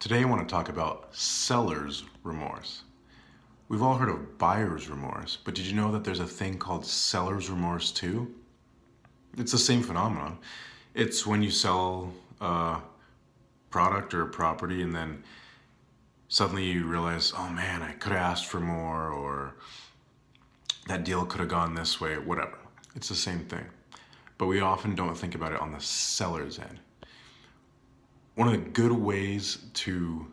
Today I want to talk about seller's remorse. We've all heard of buyer's remorse, but did you know that there's a thing called seller's remorse too? It's the same phenomenon. It's when you sell a product or a property and then suddenly you realize, oh man, I could have asked for more, or that deal could have gone this way, whatever. It's the same thing. But we often don't think about it on the seller's end. One of the good ways to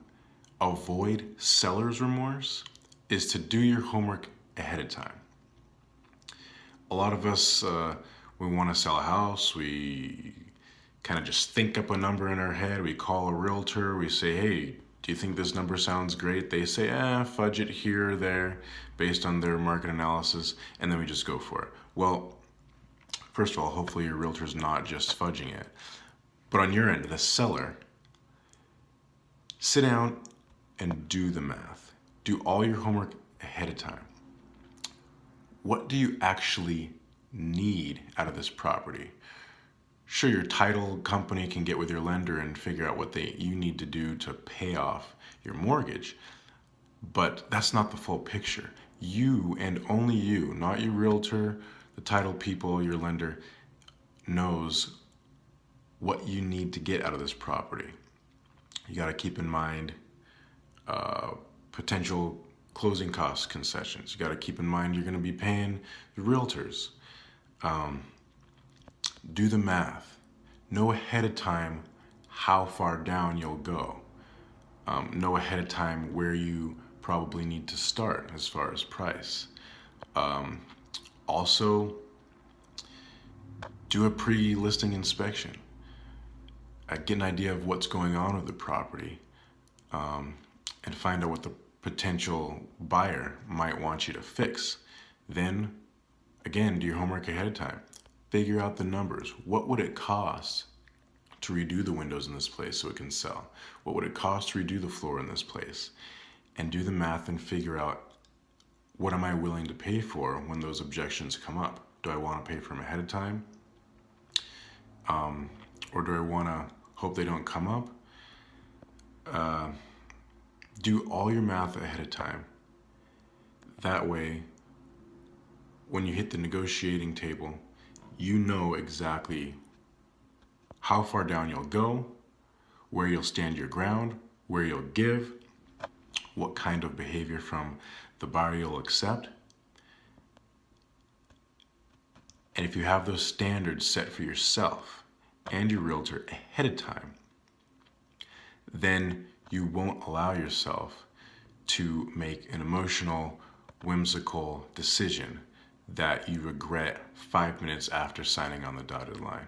avoid seller's remorse is to do your homework ahead of time. A lot of us, we want to sell a house. We kind of just think up a number in our head. We call a realtor. We say, hey, do you think this number sounds great? They say, fudge it here or there based on their market analysis. And then we just go for it. Well, first of all, hopefully your realtor's not just fudging it. But on your end, the seller, sit down and do the math. Do all your homework ahead of time. What do you actually need out of this property? Sure, your title company can get with your lender and figure out what you need to do to pay off your mortgage, but that's not the full picture. You and only you, not your realtor, the title people, your lender, knows what you need to get out of this property. You got to keep in mind potential closing cost concessions. You got to keep in mind you're going to be paying the realtors. Do the math. Know ahead of time how far down you'll go. Know ahead of time where you probably need to start as far as price. Also, do a pre-listing inspection. Get an idea of what's going on with the property, and find out what the potential buyer might want you to fix. Then, again, do your homework ahead of time. Figure out the numbers. What would it cost to redo the windows in this place so it can sell? What would it cost to redo the floor in this place? And do the math and figure out, what am I willing to pay for when those objections come up? Do I want to pay for them ahead of time? Or do I want to hope they don't come up? Do all your math ahead of time. That way, when you hit the negotiating table, you know exactly how far down you'll go, where you'll stand your ground, where you'll give, what kind of behavior from the buyer you'll accept. And if you have those standards set for yourself and your realtor ahead of time, then you won't allow yourself to make an emotional, whimsical decision that you regret 5 minutes after signing on the dotted line.